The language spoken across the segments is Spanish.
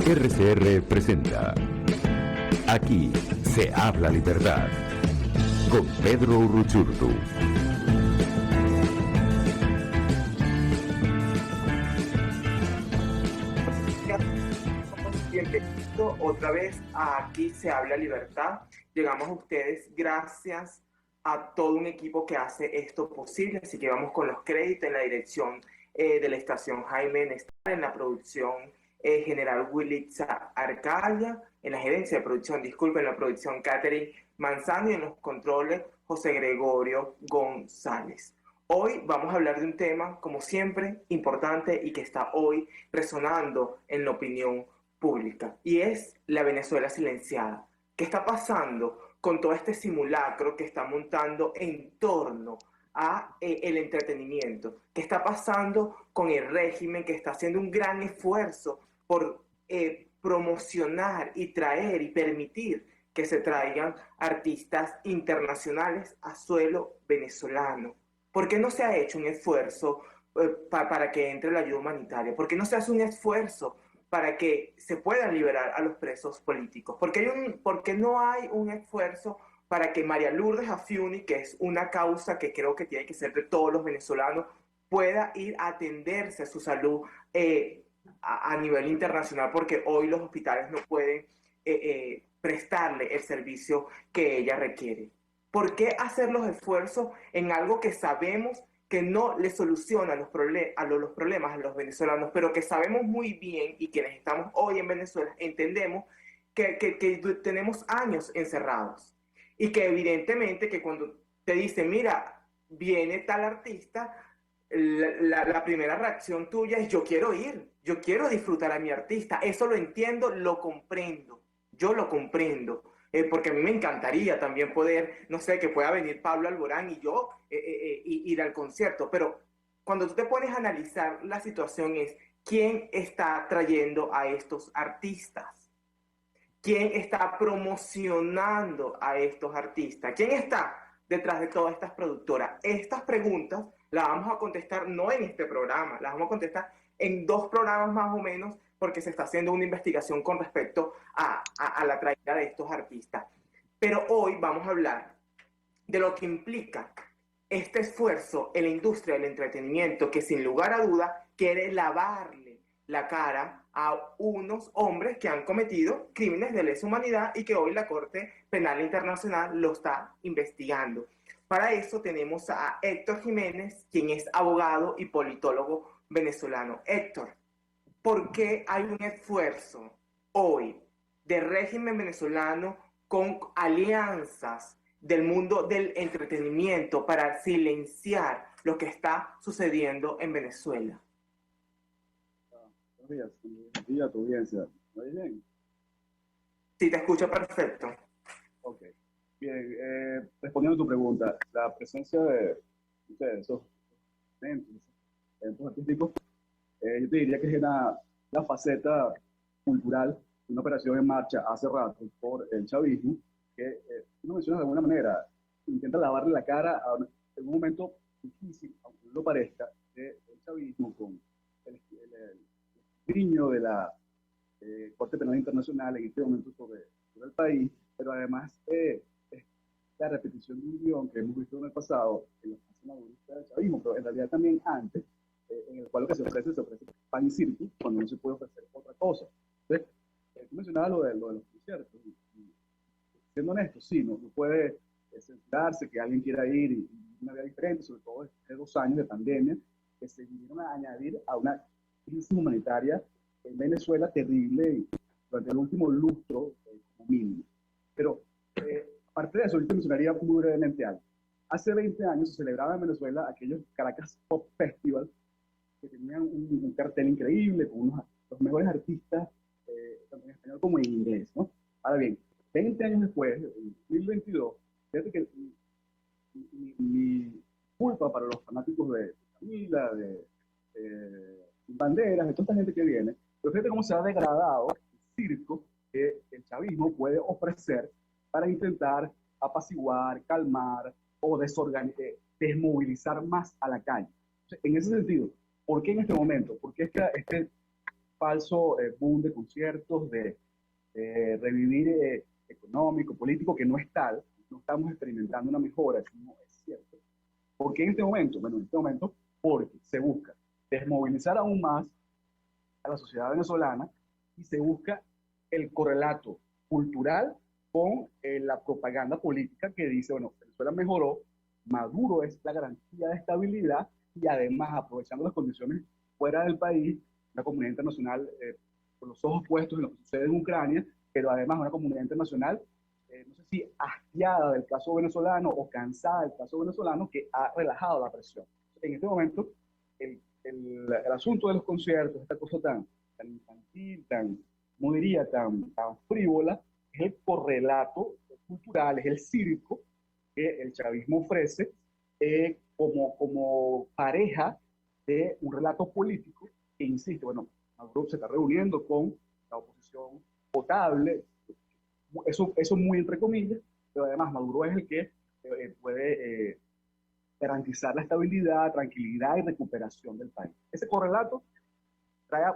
RCR presenta Aquí se habla libertad con Pedro Uruchurtu. Bienvenido otra vez a Aquí se habla libertad. Llegamos a ustedes gracias a todo un equipo que hace esto posible, así que vamos con los créditos en la dirección de la estación Jaime Nestar, en la producción general Wilitza Arcadia, en la gerencia de producción, disculpen, en la producción Catherine Manzano y en los controles José Gregorio González. Hoy vamos a hablar de un tema, como siempre, importante y que está hoy resonando en la opinión pública, y es la Venezuela silenciada. ¿Qué está pasando con todo este simulacro que está montando en torno a el entretenimiento? ¿Qué está pasando con el régimen que está haciendo un gran esfuerzo por promocionar y traer y permitir que se traigan artistas internacionales a suelo venezolano? ¿Por qué no se ha hecho un esfuerzo para que entre la ayuda humanitaria? ¿Por qué no se hace un esfuerzo para que se puedan liberar a los presos políticos? ¿Por qué no hay un esfuerzo para que María Lourdes Afiuni, que es una causa que creo que tiene que ser de todos los venezolanos, pueda ir a atenderse a su salud a nivel internacional? Porque hoy los hospitales no pueden prestarle el servicio que ella requiere. ¿Por qué hacer los esfuerzos en algo que sabemos que no le soluciona los problemas a los venezolanos, pero que sabemos muy bien, y quienes estamos hoy en Venezuela entendemos que tenemos años encerrados? Y que evidentemente que cuando te dicen, mira, viene tal artista, la primera reacción tuya es: yo quiero ir, yo quiero disfrutar a mi artista. Eso lo entiendo, lo comprendo, yo lo comprendo. Porque a mí me encantaría también poder, no sé, que pueda venir Pablo Alborán y yo ir al concierto. Pero cuando tú te pones a analizar la situación es: ¿quién está trayendo a estos artistas? ¿Quién está promocionando a estos artistas? ¿Quién está detrás de todas estas productoras? Estas preguntas las vamos a contestar no en este programa, las vamos a contestar en 2 programas más o menos, porque se está haciendo una investigación con respecto a la traída de estos artistas. Pero hoy vamos a hablar de lo que implica este esfuerzo en la industria del entretenimiento, que sin lugar a duda quiere lavarle la cara a unos hombres que han cometido crímenes de lesa humanidad y que hoy la Corte Penal Internacional lo está investigando. Para eso tenemos a Héctor Jiménez, quien es abogado y politólogo venezolano. Héctor, ¿por qué hay un esfuerzo hoy del régimen venezolano con alianzas del mundo del entretenimiento para silenciar lo que está sucediendo en Venezuela? Buenos días a tu audiencia. ¿Me oye bien? Sí, te escucho perfecto. Ok. Bien, respondiendo a tu pregunta, la presencia de esos eventos artísticos, yo te diría que es la faceta cultural de una operación en marcha hace rato por el chavismo, que tú lo mencionas de alguna manera, intenta lavarle la cara en un momento difícil, aunque no lo parezca, del chavismo con el niño de la Corte Penal Internacional en este momento sobre el país, pero además es la repetición de un guión que hemos visto en el pasado en la fase madurista del chavismo, pero en realidad también antes, en el cual lo que se ofrece pan y circo, cuando no se puede ofrecer otra cosa. Entonces, tú mencionabas lo de los conciertos, y siendo honesto, sí, no puede censurarse que alguien quiera ir y una vida diferente, sobre todo después de 2 años de pandemia, que se vinieron a añadir a una crisis humanitaria en Venezuela terrible durante el último lustro como mínimo. Pero aparte de eso, yo te mencionaría muy brevemente algo. Hace 20 años se celebraba en Venezuela aquellos Caracas Pop Festival, que tenían un cartel increíble con los mejores artistas, tanto en español como en inglés, ¿no? Ahora bien, 20 años después, en 2022, fíjate que mi culpa para los fanáticos de Camila, de Banderas, de toda esta gente que viene, pero fíjate cómo se ha degradado el circo que el chavismo puede ofrecer para intentar apaciguar, calmar o desmovilizar más a la calle. Entonces, en ese sentido, ¿por qué en este momento? ¿Por qué este falso boom de conciertos, de revivir económico, político, que no es tal. No estamos experimentando una mejora, eso no es cierto. ¿Por qué en este momento? Bueno, en este momento porque se busca desmovilizar aún más a la sociedad venezolana y se busca el correlato cultural con la propaganda política que dice, bueno, Venezuela mejoró, Maduro es la garantía de estabilidad y además aprovechando las condiciones fuera del país, una comunidad internacional con los ojos puestos en lo que sucede en Ucrania, pero además una comunidad internacional, no sé si hastiada del caso venezolano o cansada del caso venezolano, que ha relajado la presión. En este momento, el asunto de los conciertos, esta cosa tan infantil, no diría, tan frívola, es el correlato cultural, es el circo que el chavismo ofrece como pareja de un relato político que insiste, bueno, Maduro se está reuniendo con la oposición potable, eso muy entre comillas, pero además Maduro es el que puede garantizar la estabilidad, tranquilidad y recuperación del país. Ese correlato trae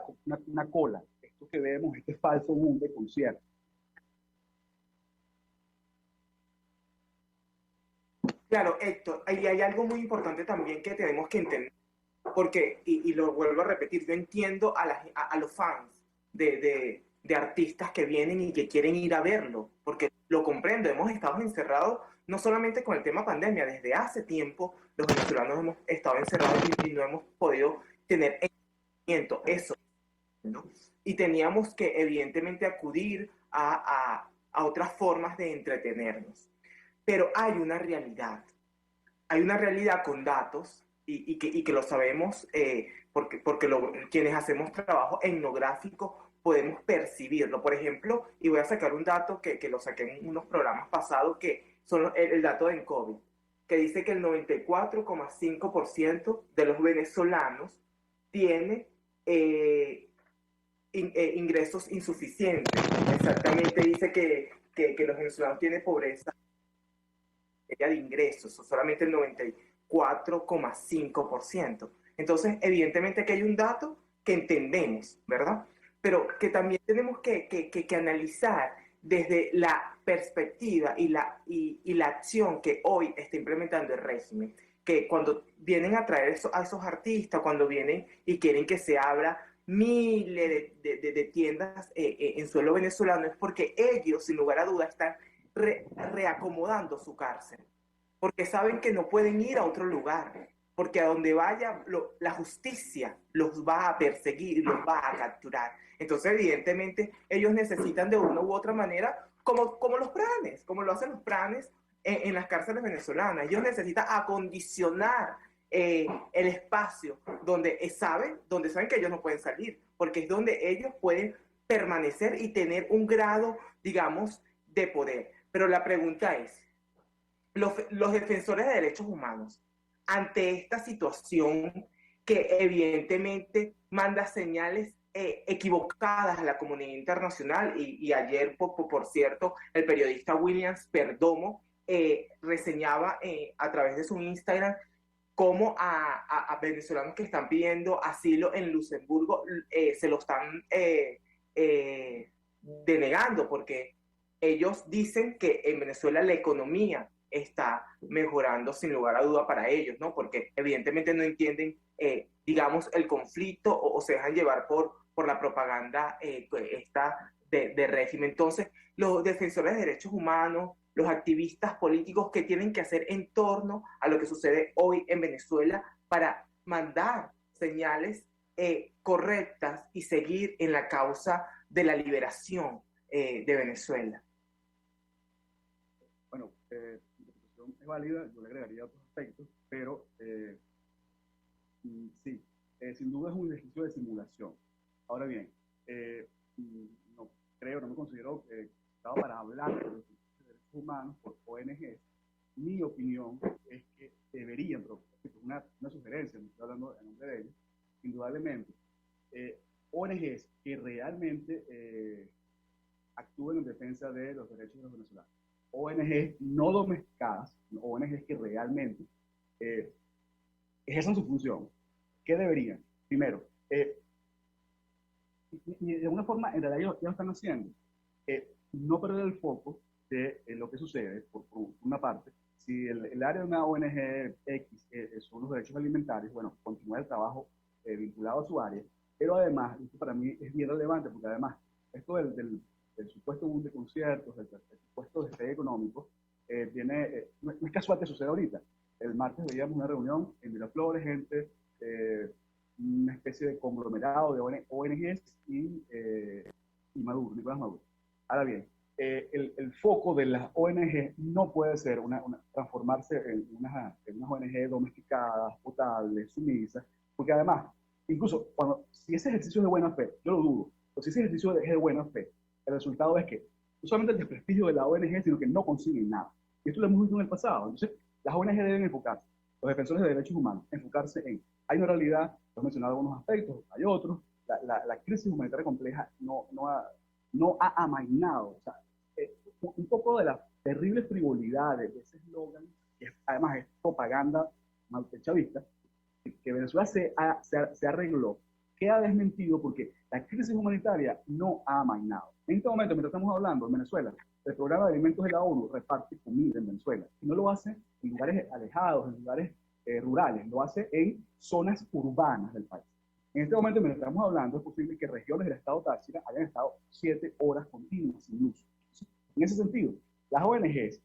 una cola, esto que vemos, este falso boom de conciertos. Claro, Héctor, ahí hay algo muy importante también que tenemos que entender, porque, y lo vuelvo a repetir, yo entiendo a los fans de artistas que vienen y que quieren ir a verlo, porque lo comprendo, hemos estado encerrados no solamente con el tema pandemia, desde hace tiempo los venezolanos hemos estado encerrados y no hemos podido tener entretenimiento, eso, ¿no? Y teníamos que evidentemente acudir a otras formas de entretenernos. Pero hay una realidad con datos y que lo sabemos porque quienes hacemos trabajo etnográfico podemos percibirlo. Por ejemplo, y voy a sacar un dato que lo saqué en unos programas pasados, que son el dato de COVID, que dice que el 94,5% de los venezolanos tiene ingresos insuficientes. Exactamente dice que los venezolanos tienen pobreza de ingresos, o solamente el 94,5%. Entonces, evidentemente que hay un dato que entendemos, ¿verdad? Pero que también tenemos que analizar desde la perspectiva y la acción que hoy está implementando el régimen, que cuando vienen a traer a esos artistas, cuando vienen y quieren que se abra miles de tiendas en suelo venezolano, es porque ellos, sin lugar a dudas, están reacomodando su cárcel, porque saben que no pueden ir a otro lugar, porque a donde vaya la justicia los va a perseguir y los va a capturar. Entonces, evidentemente, ellos necesitan de una u otra manera, como los pranes, como lo hacen los pranes en las cárceles venezolanas. Ellos necesitan acondicionar el espacio donde saben que ellos no pueden salir, porque es donde ellos pueden permanecer y tener un grado, digamos, de poder. Pero la pregunta es, los defensores de derechos humanos, ante esta situación que evidentemente manda señales equivocadas a la comunidad internacional, y ayer, por cierto, el periodista Williams Perdomo reseñaba a través de su Instagram cómo a venezolanos que están pidiendo asilo en Luxemburgo se lo están denegando, porque ellos dicen que en Venezuela la economía está mejorando sin lugar a duda para ellos, ¿no? Porque evidentemente no entienden, digamos, el conflicto o se dejan llevar por la propaganda esta de régimen. Entonces, los defensores de derechos humanos, los activistas políticos, ¿qué tienen que hacer en torno a lo que sucede hoy en Venezuela para mandar señales correctas y seguir en la causa de la liberación de Venezuela? Bueno, la interpretación es válida, yo le agregaría otros aspectos, pero sí, sin duda es un ejercicio de simulación. Ahora bien, no me considero estaba para hablar de los derechos humanos por ONGs. Mi opinión es que deberían, pero es una sugerencia, no estoy hablando en nombre de ellos, indudablemente, ONGs que realmente actúen en defensa de los derechos de los venezolanos. ONGs no domesticadas, ONGs que realmente ejerzan su función. ¿Qué deberían? Primero, y de alguna forma, en realidad, ya lo están haciendo. No perder el foco de lo que sucede, por una parte. Si el área de una ONG X son los derechos alimentarios, bueno, continúa el trabajo vinculado a su área, pero además, esto para mí es bien relevante, porque además, esto del supuesto boom de conciertos, del supuesto despegue económico, no es casual que suceda ahorita. El martes veíamos una reunión en Miraflores, gente, una especie de conglomerado de ONGs y Maduro, Nicolás Maduro. Ahora bien, el foco de las ONG no puede ser transformarse en unas ONG domesticadas, potables, sumisas, porque además, incluso si ese ejercicio es de buena fe, yo lo dudo, pero si ese ejercicio es de buena fe, el resultado es que no solamente el desprestigio de la ONG, sino que no consiguen nada. Y esto lo hemos visto en el pasado. Entonces, las ONG deben enfocarse, los defensores de derechos humanos, enfocarse hay una realidad, he mencionado algunos aspectos, hay otros, la crisis humanitaria compleja no ha amainado, o sea, un poco de la terrible frivolidad de ese eslogan, que además es propaganda chavista, que Venezuela se arregló, queda desmentido porque la crisis humanitaria no ha amainado. En este momento, mientras estamos hablando en Venezuela, el programa de alimentos de la ONU reparte comida en Venezuela, y no lo hace en lugares alejados, en lugares rurales, lo hace en zonas urbanas del país. En este momento, mientras estamos hablando, es posible que regiones del estado Táchira hayan estado 7 horas continuas sin luz. En ese sentido, las ONGs,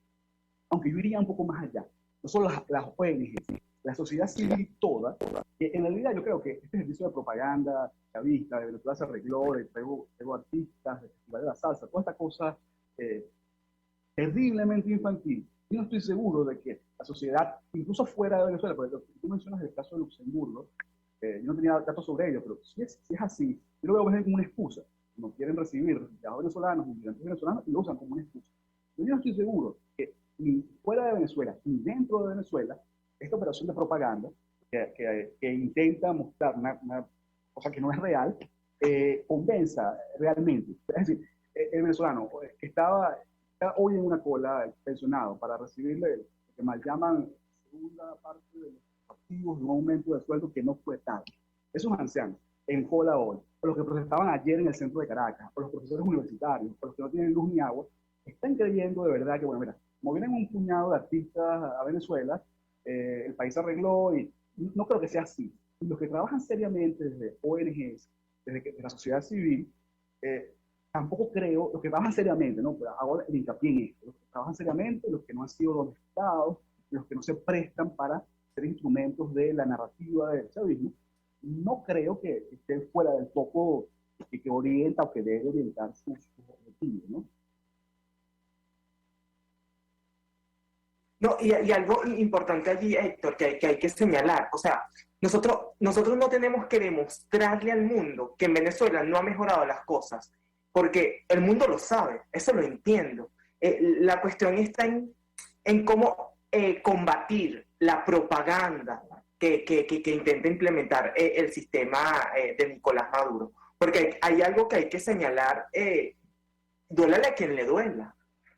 aunque yo iría un poco más allá, no solo las ONGs, la sociedad civil toda, que en realidad yo creo que este ejercicio de propaganda chavista, de Venezuela se arregló, de traigo artistas, de Festival de la Salsa, toda esta cosa terriblemente infantil, yo no estoy seguro de que la sociedad, incluso fuera de Venezuela, porque tú mencionas el caso de Luxemburgo, yo no tenía datos sobre ello, pero si es así, yo lo veo como una excusa. No quieren recibir refugiados venezolanos, inmigrantes venezolanos, y lo usan como una excusa. Yo no estoy seguro que ni fuera de Venezuela, ni dentro de Venezuela, esta operación de propaganda, que intenta mostrar una cosa que no es real, convenza realmente. Es decir, el venezolano que está hoy en una cola pensionado para recibirle lo que mal llaman segunda parte de los activos de un aumento de sueldo que no fue tal. Esos ancianos en cola hoy, o los que protestaban ayer en el centro de Caracas, o los profesores universitarios, o los que no tienen luz ni agua, están creyendo de verdad que, bueno, mira, como vienen un puñado de artistas a Venezuela, el país se arregló, y no creo que sea así. Y los que trabajan seriamente desde ONGs, desde la sociedad civil, tampoco creo, los que trabajan seriamente, ¿no? Pero hago el hincapié en esto, los que trabajan seriamente, los que no han sido domesticados, los que no se prestan para ser instrumentos de la narrativa del chavismo, no creo que estén fuera del foco que orienta o que debe orientar sus objetivos, ¿no? No, y algo importante allí, Héctor, que hay que señalar, o sea, nosotros no tenemos que demostrarle al mundo que en Venezuela no ha mejorado las cosas, porque el mundo lo sabe, eso lo entiendo. La cuestión está en cómo combatir la propaganda que intenta implementar el sistema de Nicolás Maduro. Porque hay algo que hay que señalar, duélale a quien le duela.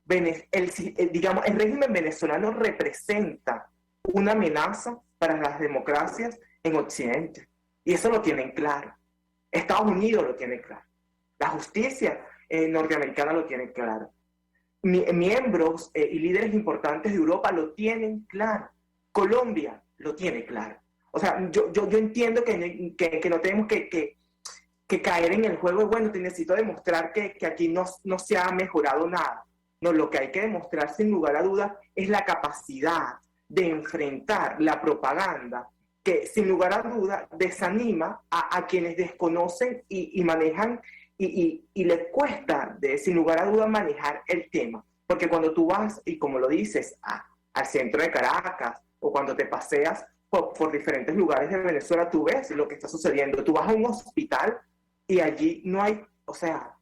Digamos, el régimen venezolano representa una amenaza para las democracias en Occidente. Y eso lo tienen claro. Estados Unidos lo tiene claro. La justicia norteamericana lo tiene claro. Miembros y líderes importantes de Europa lo tienen claro. Colombia lo tiene claro. O sea, yo entiendo que no tenemos que caer en el juego de, bueno, te necesito demostrar que aquí no se ha mejorado nada. No, lo que hay que demostrar sin lugar a dudas es la capacidad de enfrentar la propaganda que sin lugar a dudas desanima a quienes desconocen y manejan y les cuesta sin lugar a dudas manejar el tema. Porque cuando tú vas, y como lo dices, al centro de Caracas, o cuando te paseas por diferentes lugares de Venezuela, tú ves lo que está sucediendo. Tú vas a un hospital y allí no hay, o sea,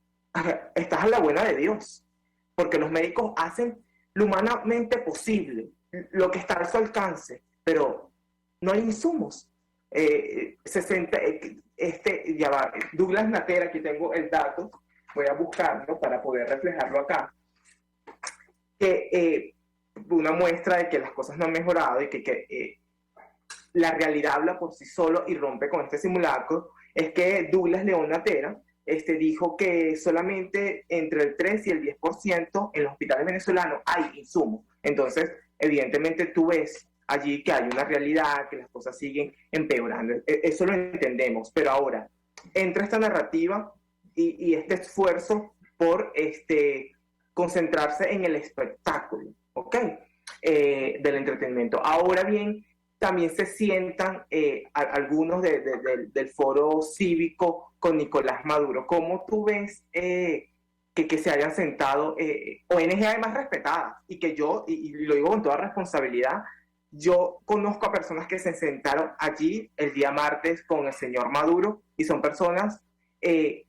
estás a la buena de Dios, porque los médicos hacen lo humanamente posible, lo que está a su alcance, pero no hay insumos. Ya va, Douglas Natera, aquí tengo el dato, voy a buscarlo para poder reflejarlo acá, que una muestra de que las cosas no han mejorado y que la realidad habla por sí solo y rompe con este simulacro, es que Douglas León Natera dijo que solamente entre el 3 y el 10% en los hospitales venezolanos hay insumos. Entonces, evidentemente tú ves allí que hay una realidad, que las cosas siguen empeorando. Eso lo entendemos, pero ahora entra esta narrativa y este esfuerzo por concentrarse en el espectáculo, ¿ok? Del entretenimiento. Ahora bien, también se sientan algunos del foro cívico con Nicolás Maduro. ¿Cómo tú ves que se hayan sentado ONG además respetadas? Y que yo, y lo digo con toda responsabilidad, yo conozco a personas que se sentaron allí el día martes con el señor Maduro y son personas que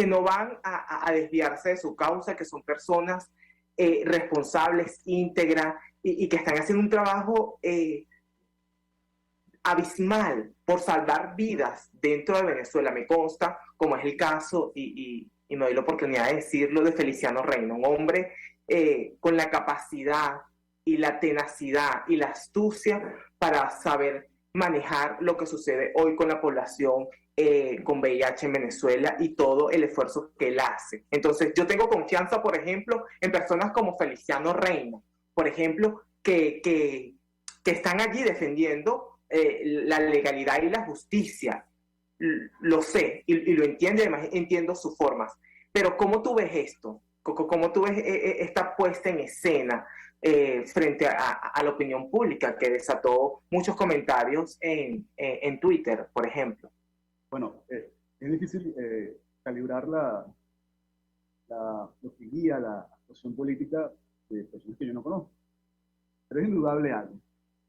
no van a desviarse de su causa, que son personas responsables, íntegras y que están haciendo un trabajo abismal por salvar vidas dentro de Venezuela. Me consta, como es el caso, y me doy la oportunidad de decirlo, de Feliciano Reina, un hombre con la capacidad y la tenacidad y la astucia para saber manejar lo que sucede hoy con la población con VIH en Venezuela y todo el esfuerzo que él hace. Entonces, yo tengo confianza, por ejemplo, en personas como Feliciano Reina, por ejemplo, que están allí defendiendo la legalidad y la justicia. Lo sé y lo entiendo, además entiendo sus formas. Pero ¿cómo tú ves esto? ¿Cómo tú ves esta puesta en escena frente a la opinión pública que desató muchos comentarios en Twitter, por ejemplo? Bueno, es difícil calibrar lo que guía la actuación política de personas que yo no conozco. Pero es indudable algo.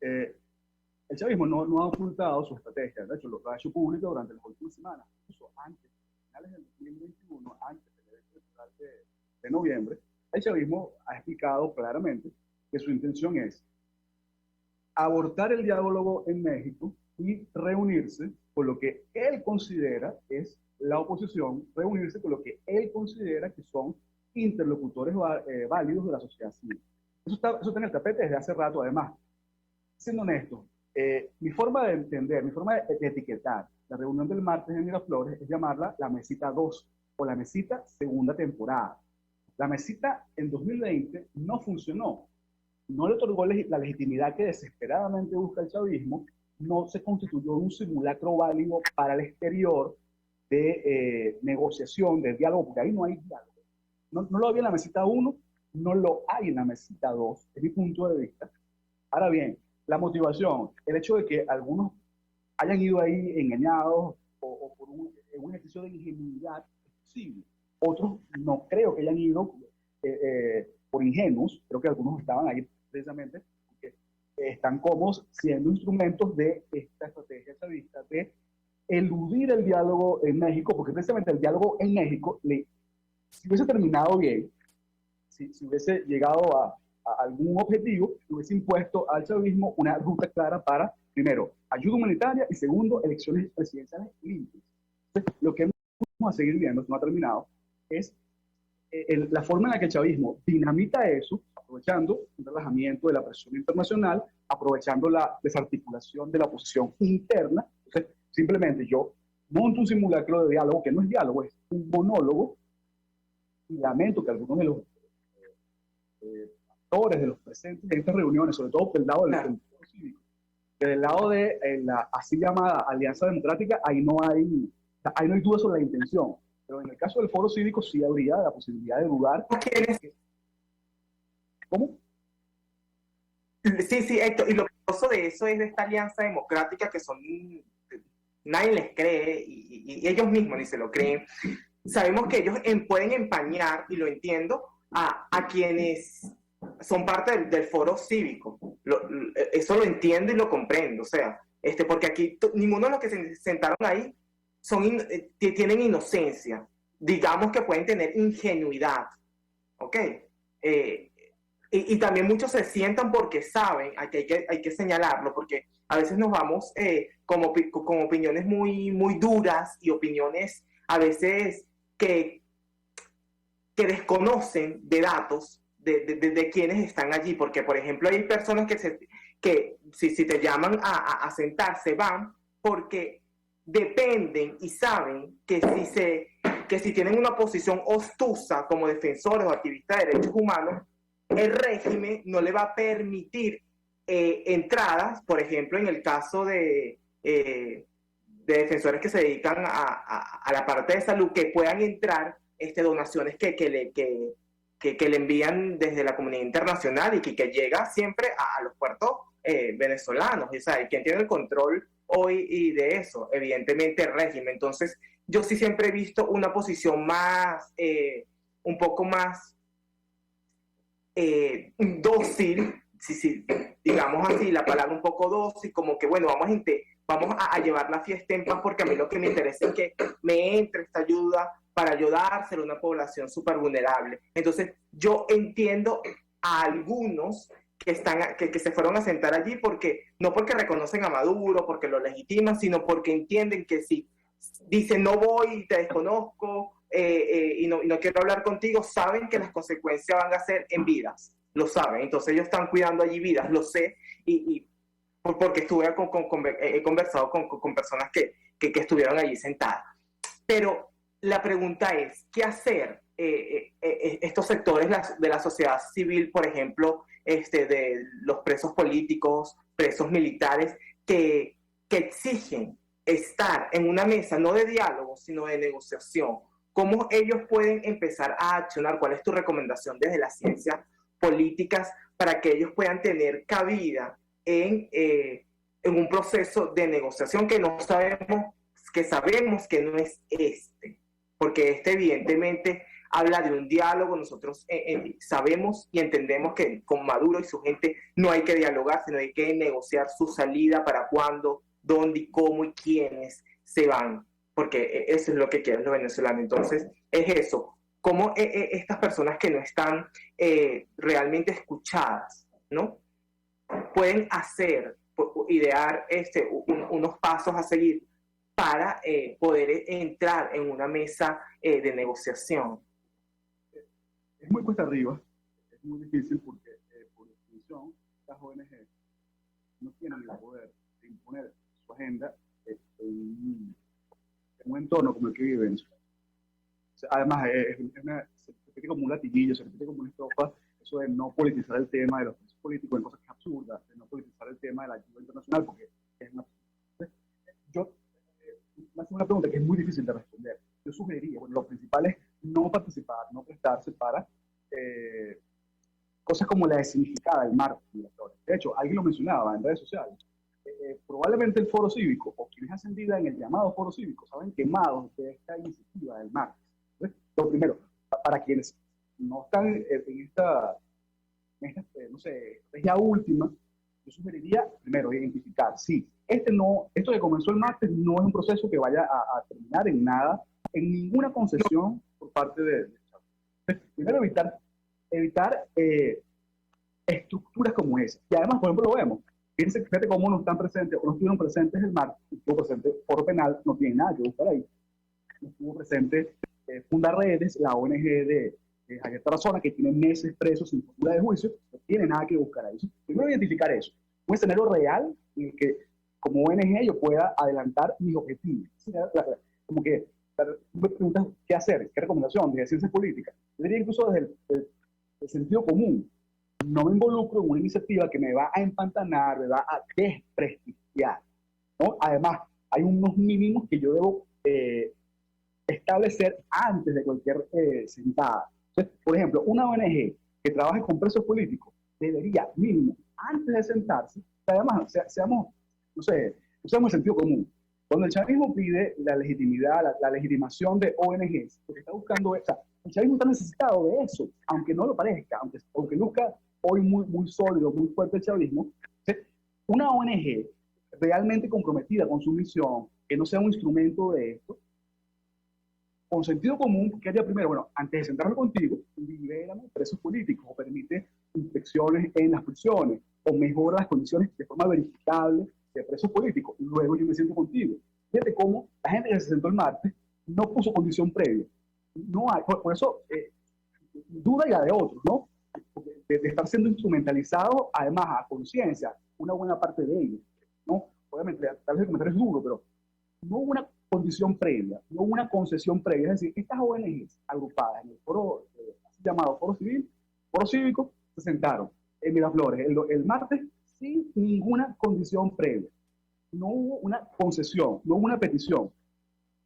El chavismo no ha ocultado su estrategia. De hecho, lo ha hecho público durante las últimas semanas. Incluso antes, finales del 2021, antes del evento electoral de noviembre, el chavismo ha explicado claramente que su intención es abortar el diálogo en México y reunirse con lo que él considera es la oposición, reunirse con lo que él considera que son interlocutores válidos de la sociedad civil. Eso está en el tapete desde hace rato, además. Siendo honesto, mi forma de entender, mi forma de etiquetar la reunión del martes en Miraflores es llamarla la mesita 2 o la mesita segunda temporada. La mesita en 2020 no funcionó, no le otorgó la legitimidad que desesperadamente busca el chavismo, no se constituyó un simulacro válido para el exterior de negociación, de diálogo, porque ahí no hay diálogo. No lo había en la mesita 1, no lo hay en la mesita 2, es mi punto de vista. Ahora bien, la motivación, el hecho de que algunos hayan ido ahí engañados o por un ejercicio de ingenuidad es posible. Otros no creo que hayan ido por ingenuos, creo que algunos estaban ahí precisamente porque están cómodos siendo instrumentos de esta estrategia chavista de eludir el diálogo en México, porque precisamente el diálogo en México, si hubiese terminado bien, si hubiese llegado a algún objetivo, hubiese impuesto al chavismo una ruta clara para, primero, ayuda humanitaria y segundo, elecciones presidenciales limpias. Entonces, lo que vamos a seguir viendo, no ha terminado, es la forma en la que el chavismo dinamita eso, aprovechando un relajamiento de la presión internacional, aprovechando la desarticulación de la oposición interna. Entonces, simplemente yo monto un simulacro de diálogo, que no es diálogo, es un monólogo, y lamento que algunos de los actores, de los presentes en estas reuniones, sobre todo del lado del foro cívico, que del lado de la así llamada Alianza Democrática, ahí no hay duda sobre la intención. Pero en el caso del foro cívico sí habría la posibilidad de dudar. ¿Cómo? Sí, Héctor, y lo curioso de eso es de esta alianza democrática que nadie les cree y ellos mismos ni se lo creen. Sabemos que ellos pueden empañar, y lo entiendo, a quienes son parte del foro cívico. Eso lo entiendo y lo comprendo, o sea, porque aquí ninguno de los que se sentaron ahí tienen inocencia, digamos que pueden tener ingenuidad, ¿ok? Y también muchos se sientan porque saben, hay que señalarlo, porque a veces nos vamos con opiniones muy, muy duras y opiniones a veces que desconocen de datos de quienes están allí, porque por ejemplo hay personas que si te llaman a sentarse van porque dependen y saben que si tienen una posición obtusa como defensores o activistas de derechos humanos, el régimen no le va a permitir entradas, por ejemplo, en el caso de defensores que se dedican a la parte de salud, que puedan entrar donaciones que le envían desde la comunidad internacional y que llega siempre a los puertos venezolanos. O sea, quien tiene el control hoy y de eso, evidentemente el régimen. Entonces, yo sí siempre he visto una posición más, un poco más dócil, sí, digamos así, la palabra un poco dócil, como que bueno, vamos a llevar la fiesta en paz, porque a mí lo que me interesa es que me entre esta ayuda para ayudárselo a una población súper vulnerable. Entonces, yo entiendo a algunos que se fueron a sentar allí no porque reconocen a Maduro, porque lo legitiman, sino porque entienden que si dicen no voy, te desconozco y no quiero hablar contigo, saben que las consecuencias van a ser en vidas, lo saben. Entonces ellos están cuidando allí vidas, lo sé, porque he conversado con personas que estuvieron allí sentadas. Pero la pregunta es, ¿qué hacer estos sectores de la sociedad civil, por ejemplo, de los presos políticos, presos militares, que exigen estar en una mesa no de diálogo, sino de negociación? ¿Cómo ellos pueden empezar a accionar? ¿Cuál es tu recomendación desde las ciencias políticas para que ellos puedan tener cabida en un proceso de negociación que sabemos que no es porque evidentemente habla de un diálogo? Nosotros sabemos y entendemos que con Maduro y su gente no hay que dialogar, sino hay que negociar su salida, para cuándo, dónde y cómo y quiénes se van, porque eso es lo que quieren los venezolanos. Entonces, es eso, cómo estas personas que no están realmente escuchadas, ¿no?, pueden idear unos pasos a seguir para poder entrar en una mesa de negociación. Es muy cuesta arriba, es muy difícil porque, por definición, las ONG no tienen el poder de imponer su agenda en un entorno como el que viven. O sea, además, se repite como un latiguillo, se repite como una estrofa, eso de no politizar el tema de los presos políticos en cosas que es absurda, de no politizar el tema de la ayuda internacional, porque es una... Yo me hace una pregunta que es muy difícil de responder. Yo sugeriría, bueno, lo principal es no participar, no prestarse para cosas como la designificada del marco migratorio. De hecho, alguien lo mencionaba en redes sociales. Probablemente el foro cívico, o quienes hacen vida en el llamado foro cívico, saben quemados de esta iniciativa del marco. Entonces, lo primero, para quienes no están en esta no sé, estrategia última, yo sugeriría primero identificar, sí, esto que comenzó el martes no es un proceso que vaya a terminar en nada, en ninguna concesión por parte de Chávez. Primero evitar estructuras como esa. Y además, por ejemplo, lo vemos. Fíjense cómo no están presentes o no estuvieron presentes el martes, estuvo presente Foro Penal, no tiene nada que buscar ahí. No estuvo presente Fundaredes, la ONG de Javier Tarazona, que tiene meses presos sin postura de juicio, no tiene nada que buscar ahí. Primero identificar eso, un escenario real en el que como ONG yo pueda adelantar mis objetivos. Como que me preguntas qué hacer, qué recomendación desde ciencias políticas. Yo diría incluso desde el sentido común. No me involucro en una iniciativa que me va a empantanar, me va a desprestigiar, ¿no? Además, hay unos mínimos que yo debo establecer antes de cualquier sentada. Entonces, por ejemplo, una ONG que trabaje con presos políticos debería, mínimo, antes de sentarse, además, seamos, no sé, usamos el sentido común. Cuando el chavismo pide la legitimidad, la legitimación de ONGs, lo que está buscando es, o sea, el chavismo está necesitado de eso, aunque no lo parezca, aunque luzca hoy muy sólido, muy fuerte el chavismo. Una ONG realmente comprometida con su misión, que no sea un instrumento de esto, con sentido común, que haría primero, bueno, antes de sentarme contigo, libérame presos políticos, o permite inspecciones en las prisiones, o mejora las condiciones de forma verificable de presos políticos. Luego yo me siento contigo. Fíjate cómo la gente que se sentó el martes no puso condición previa. No hay, por eso, duda ya de otros, ¿no? De estar siendo instrumentalizado, además, a conciencia, una buena parte de ellos, ¿no? Obviamente, tal vez el comentario es duro, pero no hubo una condición previa, no hubo una concesión previa. Es decir, estas ONGs agrupadas en el foro, así llamado foro civil, foro cívico, se sentaron en Miraflores el martes sin ninguna condición previa. No hubo una concesión, no hubo una petición.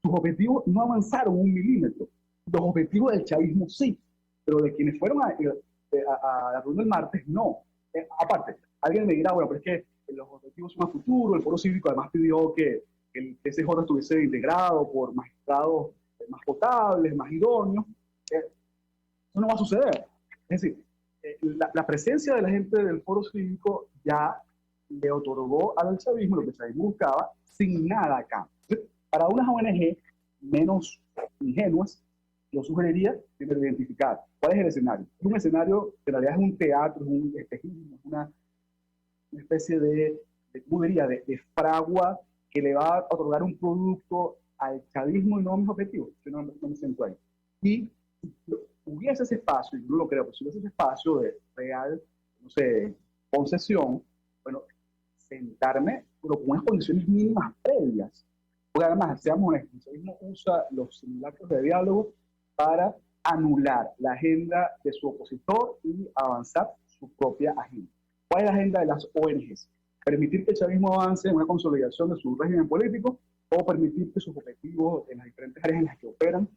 Sus objetivos no avanzaron un milímetro. Los objetivos del chavismo sí, pero de quienes fueron a la reunión del martes, no. Aparte, alguien me dirá, bueno, pero es que los objetivos son a futuro, el foro cívico además pidió que el TCJ estuviese integrado por magistrados más potables, más idóneos. Eso no va a suceder. Es decir, la presencia de la gente del foro cívico ya le otorgó al chavismo lo que el chavismo buscaba sin nada acá. Para unas ONG menos ingenuas, yo sugeriría primero identificar cuál es el escenario. Es un escenario que en realidad es un teatro, es un espejismo, es una especie de fragua que le va a otorgar un producto al chavismo y no a mis objetivos. Yo no me siento ahí. Y si hubiese ese espacio, y yo no lo creo, pero si hubiese ese espacio de real, no sé, concesión, bueno, sentarme, pero con unas condiciones mínimas previas. Porque además, seamos honestos, el chavismo usa los simulacros de diálogo para anular la agenda de su opositor y avanzar su propia agenda. ¿Cuál es la agenda de las ONGs? Permitir que el chavismo avance en una consolidación de su régimen político o permitir que sus objetivos en las diferentes áreas en las que operan,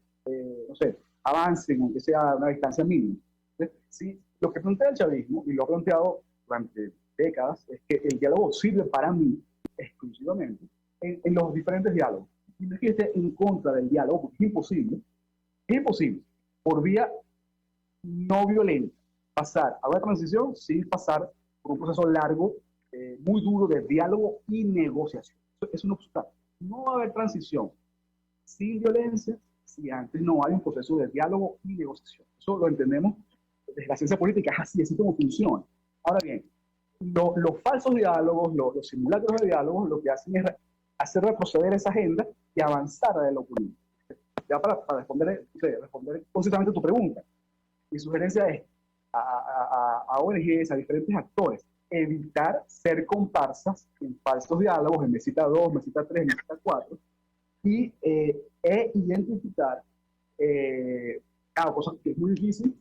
no sé, avancen, aunque sea a una distancia mínima. Entonces, sí, lo que plantea el chavismo, y lo ha planteado durante décadas, es que el diálogo sirve para mí exclusivamente en los diferentes diálogos. Y no es que esté en contra del diálogo, porque es imposible, por vía no violenta, pasar a una transición sin pasar por un proceso largo, muy duro de diálogo y negociación. Eso no obstante. No va a haber transición sin violencia si antes no hay un proceso de diálogo y negociación. Eso lo entendemos desde la ciencia política, es así como funciona. Ahora bien, los falsos diálogos, los simulacros de diálogos, lo que hacen es hacer retroceder esa agenda y avanzar de lo ocurrido. Ya para responder concisamente tu pregunta, mi sugerencia es a ONGs, a diferentes actores, evitar ser comparsas en falsos diálogos, en mesita 2, mesita 3, mesita 4, y identificar, claro, cosa que es muy difícil,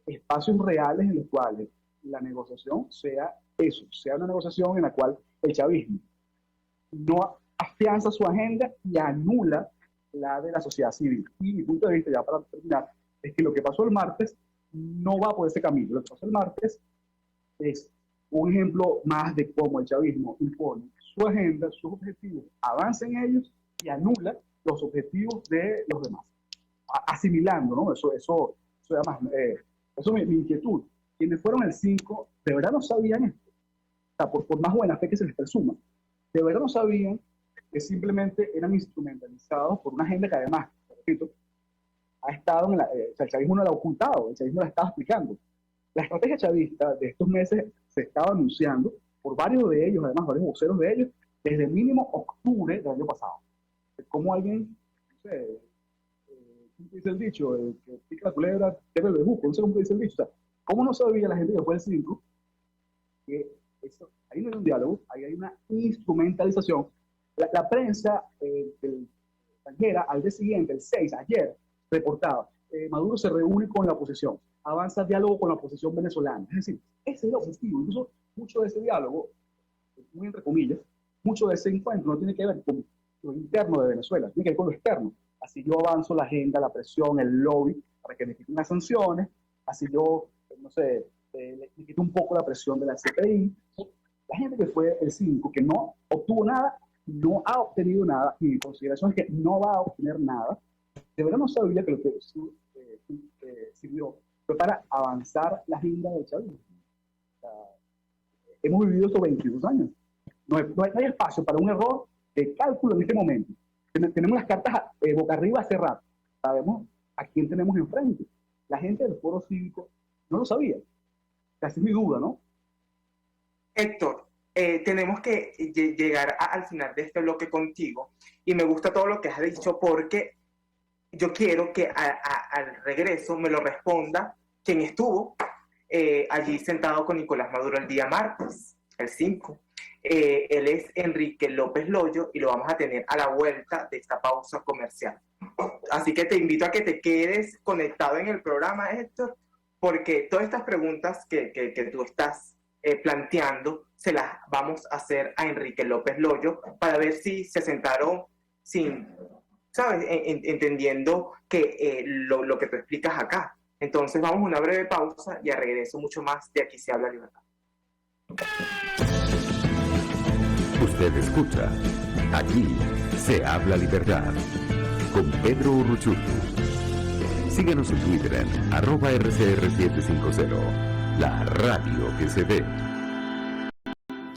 espacios reales en los cuales la negociación sea eso, sea una negociación en la cual el chavismo no afianza su agenda y anula la de la sociedad civil. Y mi punto de vista, ya para terminar, es que lo que pasó el martes no va por ese camino. Lo que pasó el martes es un ejemplo más de cómo el chavismo impone su agenda, sus objetivos, avanza en ellos y anula los objetivos de los demás. Asimilando, ¿no? Eso además, eso es mi inquietud. Quienes fueron el 5, de verdad no sabían esto. O sea, por más buena fe que se les presuma, de verdad no sabían que simplemente eran instrumentalizados por una agenda que además, repito, ha estado o sea, el chavismo no la ha ocultado, el chavismo la estaba explicando. La estrategia chavista de estos meses se estaba anunciando por varios de ellos, además varios voceros de ellos, desde mínimo octubre del año pasado. Como alguien, no sé, ¿cómo dice el dicho? Que pica la culebra, debe el bejuco, no sé cómo dice el dicho. O sea, ¿cómo no sabía la gente que fue el 5 que eso, ahí no hay un diálogo, ahí hay una instrumentalización? La prensa extranjera al día siguiente, el 6, ayer, reportaba, Maduro se reúne con la oposición, avanza diálogo con la oposición venezolana. Es decir, ese es el objetivo. Incluso mucho de ese diálogo, muy entre comillas, mucho de ese encuentro no tiene que ver con lo interno de Venezuela, tiene que ver con lo externo. Así yo avanzo la agenda, la presión, el lobby para que me quiten las sanciones, así yo, no sé, le quito un poco la presión de la CPI. La gente que fue el 5, que no obtuvo nada, no ha obtenido nada, y mi consideración es que no va a obtener nada, de verdad no sabía que lo que sirvió fue para avanzar la agenda del chavismo. O sea, hemos vivido estos 22 años. No hay espacio para un error de cálculo en este momento. Tenemos las cartas boca arriba hace rato. Sabemos a quién tenemos enfrente. La gente del foro cívico no lo sabía. Esa es mi duda, ¿no? Héctor, tenemos que llegar al final de este bloque contigo y me gusta todo lo que has dicho porque yo quiero que al regreso me lo responda quien estuvo allí sentado con Nicolás Maduro el día martes. el 5. Él es Enrique López Loyo y lo vamos a tener a la vuelta de esta pausa comercial. Así que te invito a que te quedes conectado en el programa, Héctor, porque todas estas preguntas que tú estás planteando se las vamos a hacer a Enrique López Loyo para ver si se sentaron sin, ¿sabes? Entendiendo que lo que tú explicas acá. Entonces vamos a una breve pausa y a regreso mucho más de Aquí se habla libertad. Usted escucha Aquí se habla libertad con Pedro Uruchurtu. Síguenos en Twitter en @RCR750, la radio que se ve.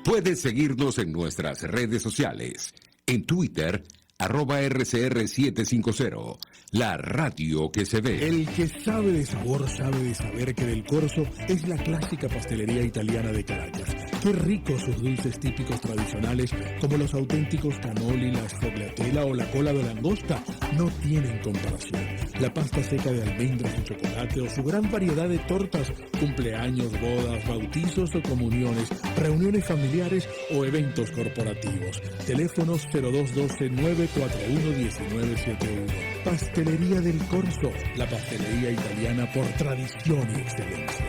Puedes seguirnos en nuestras redes sociales. En Twitter, @RCR750, la radio que se ve. El que sabe de sabor sabe de saber que Del Corso es la clásica pastelería italiana de Caracas. Qué ricos sus dulces típicos tradicionales, como los auténticos cannoli, la sfogliatella o la cola de langosta, no tienen comparación. La pasta seca de almendras y chocolate o su gran variedad de tortas, cumpleaños, bodas, bautizos o comuniones, reuniones familiares o eventos corporativos. Teléfonos 0212-941-1971. Pastelería Del Corso, la pastelería italiana por tradición y excelencia.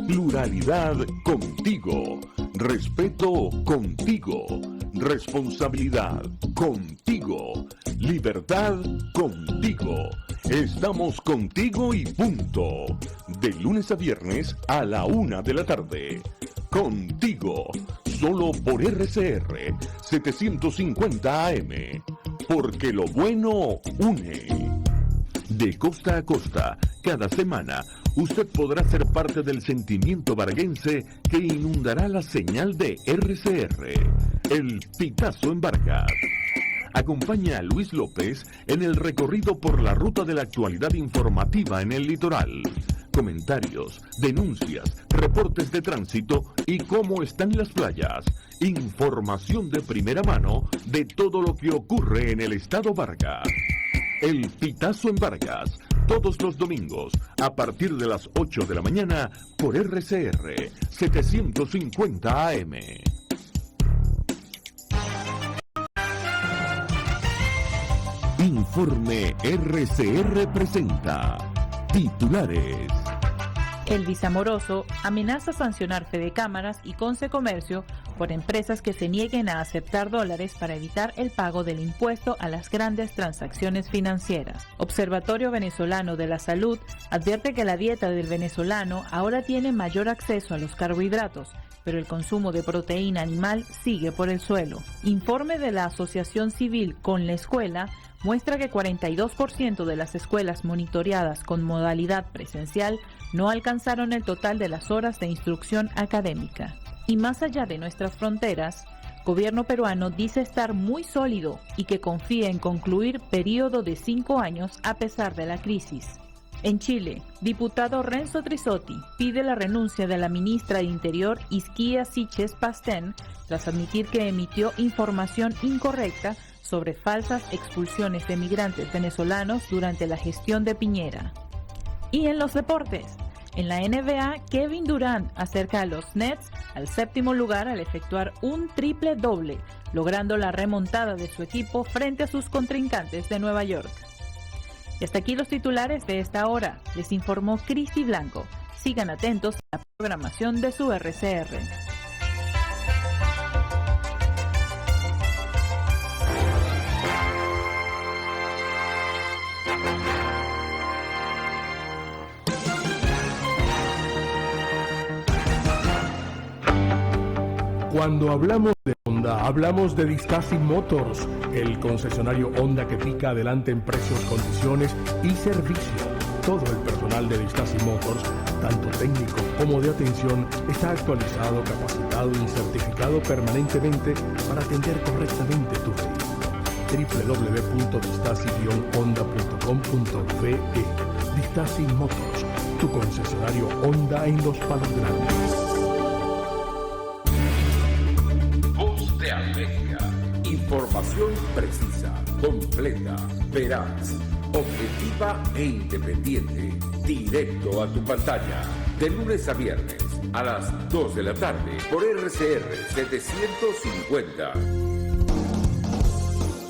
Pluralidad contigo. Respeto contigo. Responsabilidad contigo. Libertad contigo. Estamos contigo y punto. De lunes a viernes a la 1 de la tarde. Contigo. Solo por RCR 750 AM. Porque lo bueno une. De costa a costa, cada semana, usted podrá ser parte del sentimiento varguense que inundará la señal de RCR, el Pitazo en Vargas. Acompaña a Luis López en el recorrido por la ruta de la actualidad informativa en el litoral. Comentarios, denuncias, reportes de tránsito y cómo están las playas. Información de primera mano de todo lo que ocurre en el estado Vargas. El Pitazo en Vargas, todos los domingos, a partir de las 8 de la mañana, por RCR 750 AM. Informe RCR presenta titulares. Elvis Amoroso amenaza sancionar Fedecámaras y Concecomercio por empresas que se nieguen a aceptar dólares para evitar el pago del impuesto a las grandes transacciones financieras. Observatorio Venezolano de la Salud advierte que la dieta del venezolano ahora tiene mayor acceso a los carbohidratos, pero el consumo de proteína animal sigue por el suelo. Informe de la Asociación Civil Con la Escuela muestra que 42% de las escuelas monitoreadas con modalidad presencial no alcanzaron el total de las horas de instrucción académica. Y más allá de nuestras fronteras, gobierno peruano dice estar muy sólido y que confía en concluir periodo de 5 años a pesar de la crisis. En Chile, diputado Renzo Trisotti pide la renuncia de la ministra de Interior Isquia Siches Pastén tras admitir que emitió información incorrecta sobre falsas expulsiones de migrantes venezolanos durante la gestión de Piñera. Y en los deportes, en la NBA, Kevin Durant acerca a los Nets al 7º lugar al efectuar un triple doble, logrando la remontada de su equipo frente a sus contrincantes de Nueva York. Y hasta aquí los titulares de esta hora. Les informó Cristi Blanco. Sigan atentos a la programación de su RCR. Cuando hablamos de Honda, hablamos de Distasi Motors, el concesionario Honda que pica adelante en precios, condiciones y servicio. Todo el personal de Distasi Motors, tanto técnico como de atención, está actualizado, capacitado y certificado permanentemente para atender correctamente tu vehículo. www.distasi-honda.com.be. Distasi Motors, tu concesionario Honda en Los Palos Grandes. Información precisa, completa, veraz, objetiva e independiente. Directo a tu pantalla. De lunes a viernes, a las 2 de la tarde por RCR 750.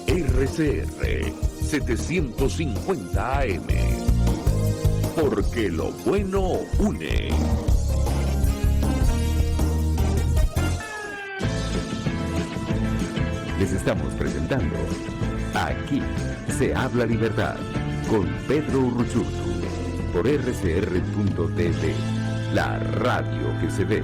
RCR 750 AM. Porque lo bueno une. Les estamos presentando Aquí se habla libertad con Pedro Urruchurtu por rcr.tv, la radio que se ve.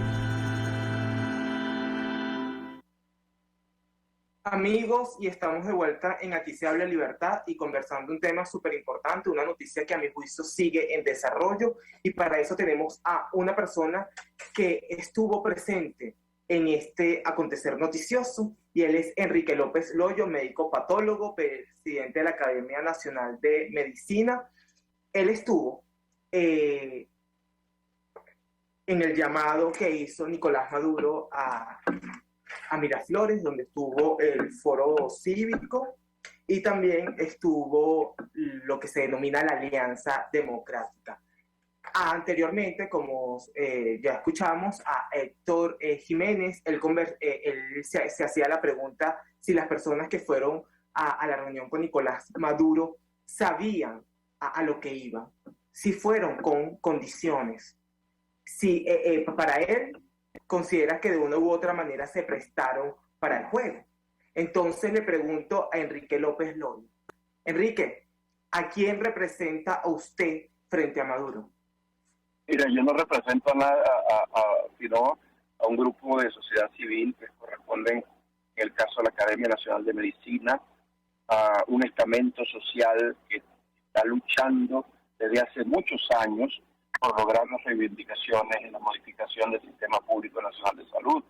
Amigos, y estamos de vuelta en Aquí se habla libertad y conversando un tema súper importante, una noticia que a mi juicio sigue en desarrollo, y para eso tenemos a una persona que estuvo presente en este acontecer noticioso, y él es Enrique López Loyo, médico patólogo, presidente de la Academia Nacional de Medicina. Él estuvo en el llamado que hizo Nicolás Maduro a Miraflores, donde estuvo el foro cívico, y también estuvo lo que se denomina la Alianza Democrática. Anteriormente, como ya escuchamos a Héctor Jiménez, él se hacía la pregunta si las personas que fueron a la reunión con Nicolás Maduro sabían a lo que iban, si fueron con condiciones, si para él considera que de una u otra manera se prestaron para el juego. Entonces le pregunto a Enrique López Loyo. Enrique, ¿a quién representa a usted frente a Maduro? Mira, yo no represento a nada, sino a un grupo de sociedad civil que corresponden, en el caso de la Academia Nacional de Medicina, a un estamento social que está luchando desde hace muchos años por lograr las reivindicaciones en la modificación del Sistema Público Nacional de Salud,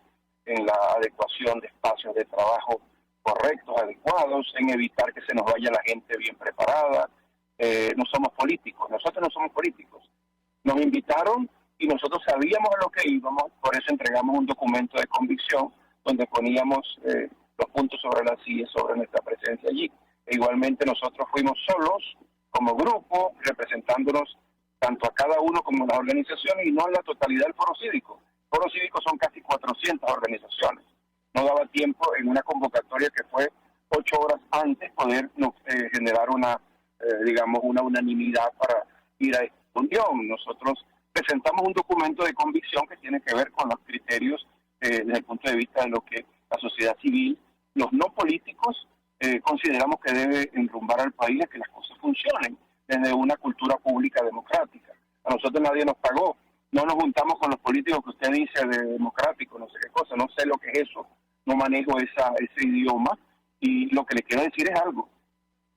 en la adecuación de espacios de trabajo correctos, adecuados, en evitar que se nos vaya la gente bien preparada. No somos políticos, nosotros no somos políticos. Nos invitaron y nosotros sabíamos a lo que íbamos, por eso entregamos un documento de convicción donde poníamos los puntos sobre las sillas sobre nuestra presencia allí. E igualmente nosotros fuimos solos, como grupo, representándonos tanto a cada uno como a las organizaciones y no a la totalidad del foro cívico. El foro cívico son casi 400 organizaciones. No daba tiempo en una convocatoria que fue 8 horas antes poder generar una unanimidad para ir a esta reunión. Nosotros presentamos un documento de convicción que tiene que ver con los criterios desde el punto de vista de lo que la sociedad civil, los no políticos, consideramos que debe enrumbar al país a que las cosas funcionen desde una cultura pública democrática. A nosotros nadie nos pagó, no nos juntamos con los políticos que usted dice de democrático, no sé qué cosa, no sé lo que es eso, no manejo ese idioma, y lo que le quiero decir es algo.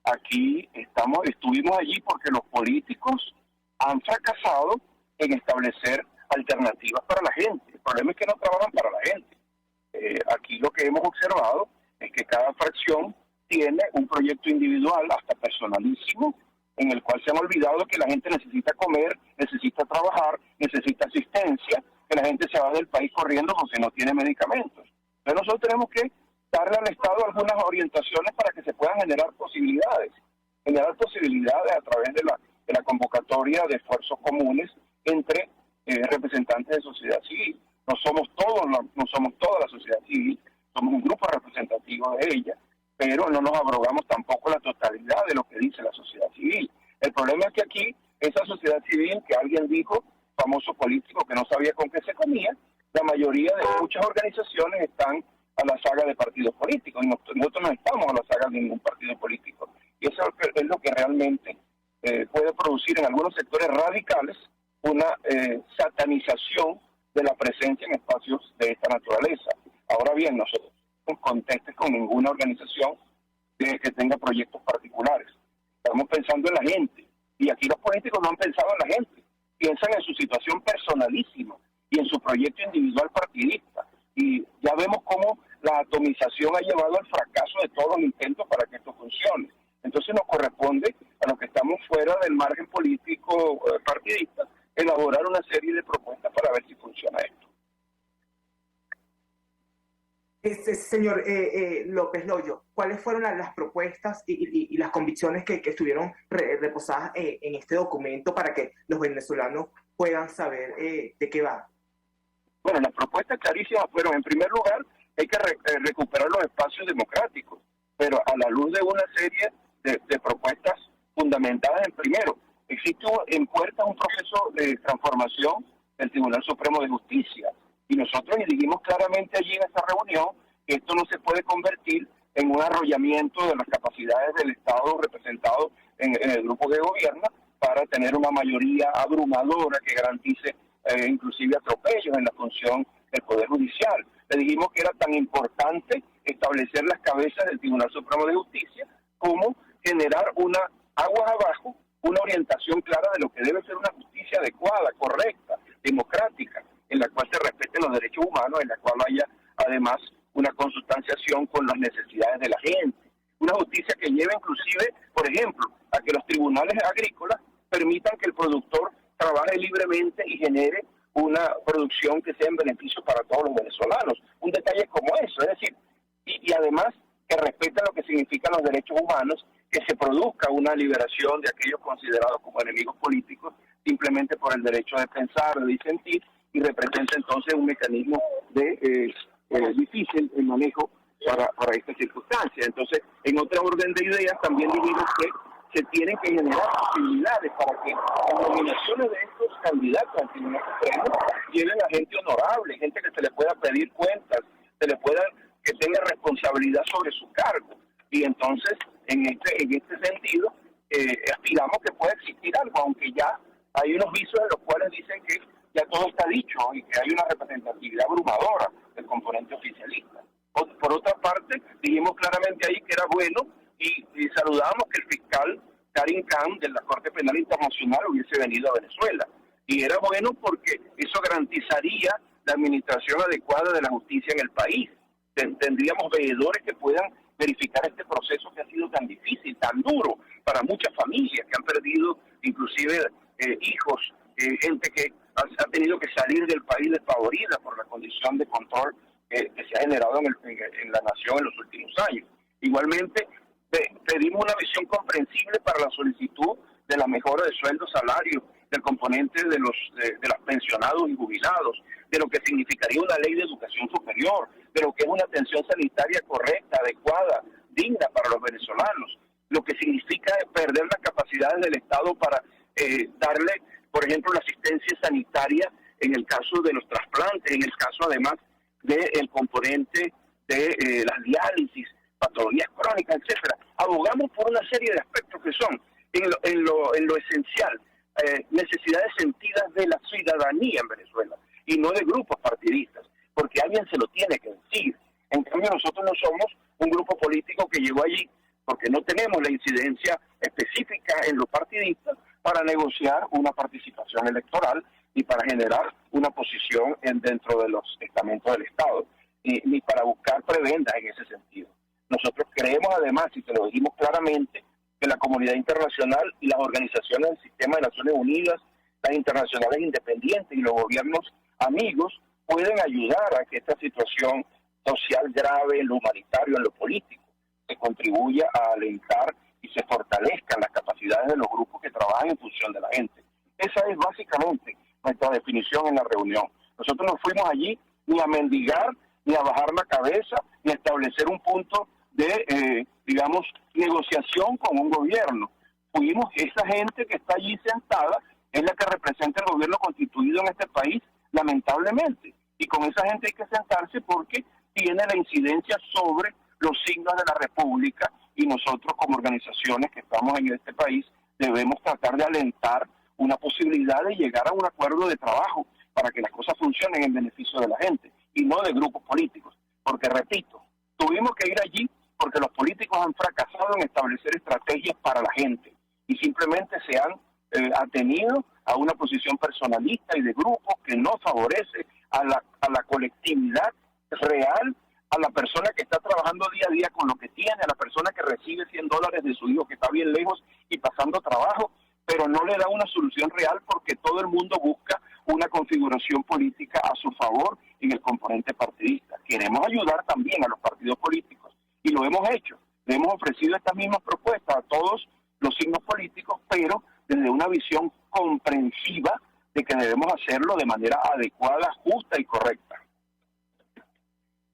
Aquí estuvimos allí porque los políticos han fracasado en establecer alternativas para la gente. El problema es que no trabajan para la gente. Aquí lo que hemos observado es que cada fracción tiene un proyecto individual, hasta personalísimo, en el cual se han olvidado que la gente necesita comer, necesita trabajar, necesita asistencia, que la gente se va del país corriendo porque no tiene medicamentos. Entonces nosotros tenemos que darle al Estado algunas orientaciones para que se puedan generar posibilidades a través de la convocatoria de esfuerzos comunes entre representantes de sociedad civil. No somos toda la sociedad civil, somos un grupo representativo de ella, pero no nos abrogamos tampoco la totalidad de lo que dice la sociedad civil. El problema es que aquí, esa sociedad civil que alguien dijo, famoso político que no sabía con qué se comía, la mayoría de muchas organizaciones están a la saga de partidos políticos, y nosotros no estamos a la saga de ningún partido político. Y eso es lo que realmente puede producir en algunos sectores radicales una satanización de la presencia en espacios de esta naturaleza. Ahora bien, nosotros no contestes con ninguna organización que tenga proyectos particulares. Estamos pensando en la gente, y aquí los políticos no han pensado en la gente, piensan en su situación personalísima y en su proyecto individual partidista. Y ya vemos cómo la atomización ha llevado al fracaso de todos los intentos para que esto funcione. Entonces nos corresponde a los que estamos fuera del margen político partidista elaborar una serie de propuestas para ver si funciona esto. Señor López Loyo, ¿cuáles fueron las propuestas y las convicciones que estuvieron reposadas en este documento para que los venezolanos puedan saber de qué va? Bueno, las propuestas clarísimas fueron, en primer lugar, hay que recuperar los espacios democráticos, pero a la luz de una serie de propuestas fundamentadas en primero. Existe en puertas un proceso de transformación del Tribunal Supremo de Justicia, y nosotros dijimos claramente allí en esa reunión que esto no se puede convertir en un arrollamiento de las capacidades del Estado representado en el grupo que gobierna para tener una mayoría abrumadora que garantice inclusive atropellos en la función del Poder Judicial. Le dijimos que era tan importante establecer las cabezas del Tribunal Supremo de Justicia como generar una aguas abajo, una orientación clara de lo que debe ser una justicia adecuada, correcta, democrática, en la cual se respeten los derechos humanos, en la cual haya además una consustanciación con las necesidades de la gente. Una justicia que lleve inclusive, por ejemplo, a que los tribunales agrícolas permitan que el productor trabaje libremente y genere una producción que sea en beneficio para todos los venezolanos. Un detalle como eso, es decir, y además que respeten lo que significan los derechos humanos, que se produzca una liberación de aquellos considerados como enemigos políticos simplemente por el derecho de pensar, de disentir, y representa entonces un mecanismo de difícil el manejo para esta circunstancia. Entonces, en otra orden de ideas, también dijimos que se tienen que generar posibilidades para que las nominaciones de estos candidatos al Tribunal Supremo lleven a gente honorable, gente que se le pueda pedir cuentas, que tenga responsabilidad sobre su cargo. Y entonces, en este sentido, aspiramos que pueda existir algo, aunque ya hay unos visos en los cuales dicen que ya todo está dicho y que hay una representatividad abrumadora del componente oficialista. Por otra parte, dijimos claramente ahí que era bueno y saludamos que el fiscal Karim Khan de la Corte Penal Internacional hubiese venido a Venezuela. Y era bueno porque eso garantizaría la administración adecuada de la justicia en el país. Tendríamos veedores que puedan verificar este proceso que ha sido tan difícil, tan duro para muchas familias que han perdido inclusive hijos, gente que ha tenido que salir del país despavorida por la condición de control que se ha generado en la nación en los últimos años. Igualmente, pedimos una visión comprensible para la solicitud de la mejora de sueldos, salarios, del componente de los pensionados y jubilados, de lo que significaría una ley de educación superior, de lo que es una atención sanitaria correcta, adecuada, digna para los venezolanos, lo que significa perder las capacidades del Estado para darle, por ejemplo, la asistencia sanitaria en el caso de los trasplantes, en el caso además del componente de las diálisis, patologías crónicas, etcétera. Abogamos por una serie de aspectos que son, en lo esencial, necesidades sentidas de la ciudadanía en Venezuela y no de grupos partidistas, porque alguien se lo tiene que decir. En cambio, nosotros no somos un grupo político que llegó allí porque no tenemos la incidencia específica en los partidistas para negociar una participación electoral y para generar una posición dentro de los estamentos del Estado, ni para buscar prebendas en ese sentido. Nosotros creemos además, y te lo dijimos claramente, que la comunidad internacional y las organizaciones del sistema de Naciones Unidas, las internacionales independientes y los gobiernos amigos pueden ayudar a que esta situación social grave en lo humanitario, en lo político, se contribuya a alentar y se fortalezcan las capacidades de los grupos que trabajan en función de la gente. Esa es básicamente nuestra definición en la reunión. Nosotros no fuimos allí ni a mendigar, ni a bajar la cabeza, ni a establecer un punto de, negociación con un gobierno. Fuimos, esa gente que está allí sentada es la que representa el gobierno constituido en este país, lamentablemente. Y con esa gente hay que sentarse porque tiene la incidencia sobre los signos de la República, y nosotros como organizaciones que estamos en este país debemos tratar de alentar una posibilidad de llegar a un acuerdo de trabajo para que las cosas funcionen en beneficio de la gente y no de grupos políticos. Porque, repito, tuvimos que ir allí porque los políticos han fracasado en establecer estrategias para la gente y simplemente se han atenido a una posición personalista y de grupos que no favorece a la colectividad real, a la persona que está trabajando día a día con lo que tiene, a la persona que recibe $100 de su hijo que está bien lejos y pasando trabajo, pero no le da una solución real porque todo el mundo busca una configuración política a su favor en el componente partidista. Queremos ayudar también a los partidos políticos y lo hemos hecho. Le hemos ofrecido estas mismas propuestas a todos los signos políticos, pero desde una visión comprensiva de que debemos hacerlo de manera adecuada, justa y correcta.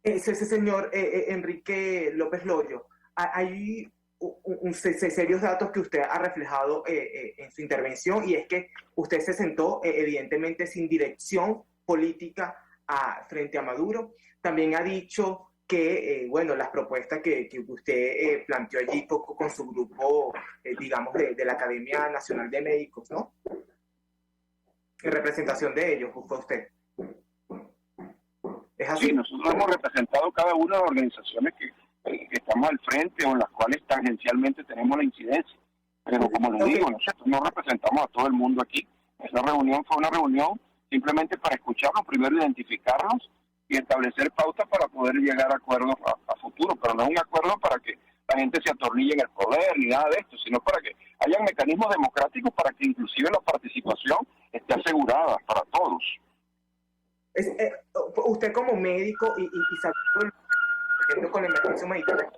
Ese señor Enrique López Loyo, hay serios datos que usted ha reflejado en su intervención, y es que usted se sentó evidentemente sin dirección política frente a Maduro. También ha dicho que, bueno, las propuestas que usted planteó allí con su grupo, digamos, de la Academia Nacional de Médicos, ¿no? En representación de ellos, fue usted. ¿Es así? Sí, nosotros hemos representado cada una de las organizaciones que estamos al frente o en las cuales tangencialmente tenemos la incidencia. Pero como les digo, nosotros no representamos a todo el mundo aquí. Esa reunión fue una reunión simplemente para escucharnos, primero identificarnos y establecer pautas para poder llegar a acuerdos a futuro. Pero no es un acuerdo para que la gente se atornille en el poder ni nada de esto, sino para que haya mecanismos democráticos para que inclusive la participación esté asegurada para todos. Usted como médico y sabiendo con la emergencia humanitaria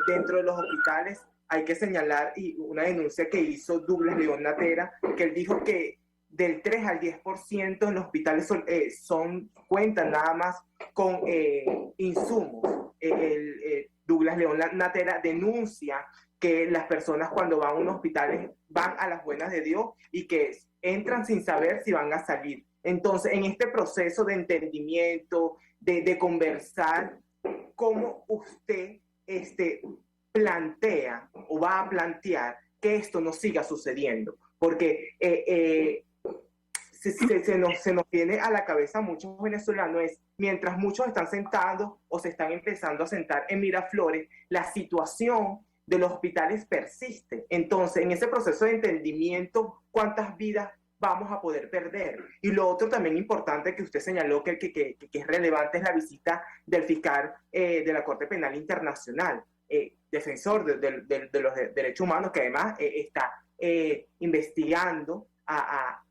dentro de los hospitales, hay que señalar una denuncia que hizo Douglas León Natera, que él dijo que del 3 al 10% en los hospitales cuentan nada más con insumos. Douglas León Natera denuncia que las personas cuando van a unos hospitales van a las buenas de Dios y que entran sin saber si van a salir. Entonces, en este proceso de entendimiento, de conversar, ¿cómo usted plantea o va a plantear que esto no siga sucediendo? Porque se nos viene a la cabeza a muchos venezolanos, mientras muchos están sentados o se están empezando a sentar en Miraflores, la situación de los hospitales persiste. Entonces, en ese proceso de entendimiento, ¿cuántas vidas vamos a poder perder? Y lo otro también importante que usted señaló que es relevante es la visita del fiscal de la Corte Penal Internacional, defensor de los derechos humanos, que además está investigando a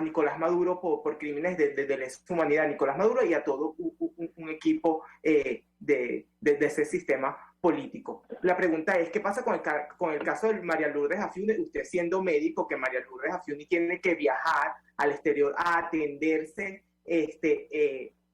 Nicolás Maduro por crímenes de lesa humanidad, Nicolás Maduro y a todo un equipo de ese sistema político. La pregunta es, ¿qué pasa con el caso de María Lourdes Afiuni? Usted siendo médico, que María Lourdes Afiuni tiene que viajar al exterior a atenderse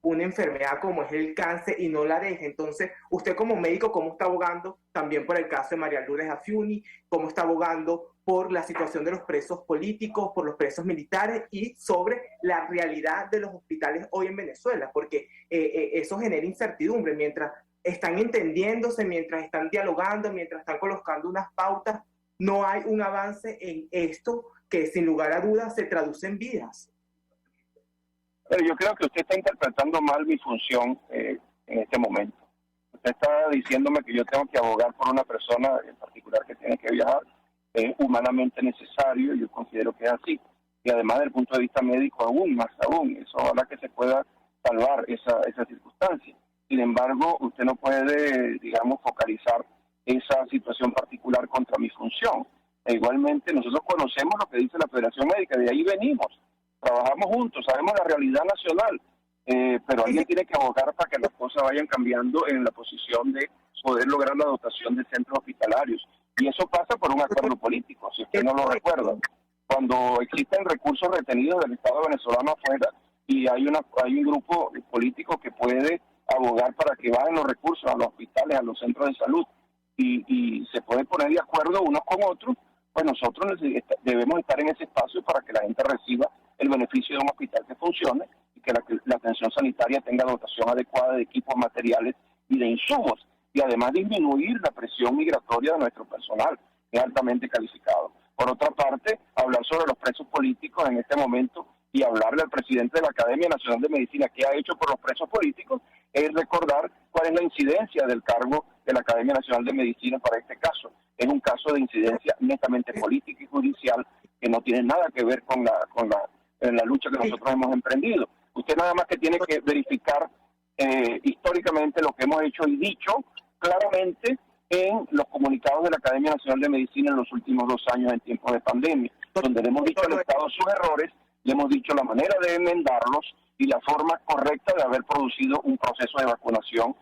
una enfermedad como es el cáncer y no la deja. Entonces, usted como médico, ¿cómo está abogando también por el caso de María Lourdes Afiuni? ¿Cómo está abogando por la situación de los presos políticos, por los presos militares y sobre la realidad de los hospitales hoy en Venezuela? Porque eso genera incertidumbre. Mientras están entendiéndose, mientras están dialogando, mientras están colocando unas pautas, no hay un avance en esto que sin lugar a dudas se traduce en vidas. Pero yo creo que usted está interpretando mal mi función en este momento. Usted está diciéndome que yo tengo que abogar por una persona en particular que tiene que viajar. Es humanamente necesario, yo considero que es así. Y además, desde el punto de vista médico, más aún, eso ojalá que se pueda salvar esa circunstancia. Sin embargo, usted no puede, digamos, focalizar esa situación particular contra mi función. E igualmente, nosotros conocemos lo que dice la Federación Médica, de ahí venimos. Trabajamos juntos, sabemos la realidad nacional, pero alguien tiene que abogar para que las cosas vayan cambiando en la posición de poder lograr la dotación de centros hospitalarios. Y eso pasa por un acuerdo político, si usted no lo recuerda. Cuando existen recursos retenidos del Estado venezolano afuera y hay un grupo político que puede abogar para que vayan los recursos a los hospitales, a los centros de salud, y se puede poner de acuerdo unos con otros, pues nosotros debemos estar en ese espacio para que la gente reciba el beneficio de un hospital que funcione y que la atención sanitaria tenga dotación adecuada de equipos, materiales y de insumos, y además disminuir la presión migratoria de nuestro personal, que es altamente calificado. Por otra parte, hablar sobre los presos políticos en este momento y hablarle al presidente de la Academia Nacional de Medicina qué ha hecho por los presos políticos es recordar cuál es la incidencia del cargo de la Academia Nacional de Medicina para este caso. Es un caso de incidencia netamente política y judicial que no tiene nada que ver con la lucha que nosotros hemos emprendido. Usted nada más que tiene que verificar históricamente lo que hemos hecho y dicho claramente en los comunicados de la Academia Nacional de Medicina en los últimos 2 años en tiempos de pandemia, donde le hemos dicho al Estado sus errores, le hemos dicho la manera de enmendarlos y la forma correcta de haber producido un proceso de vacunación,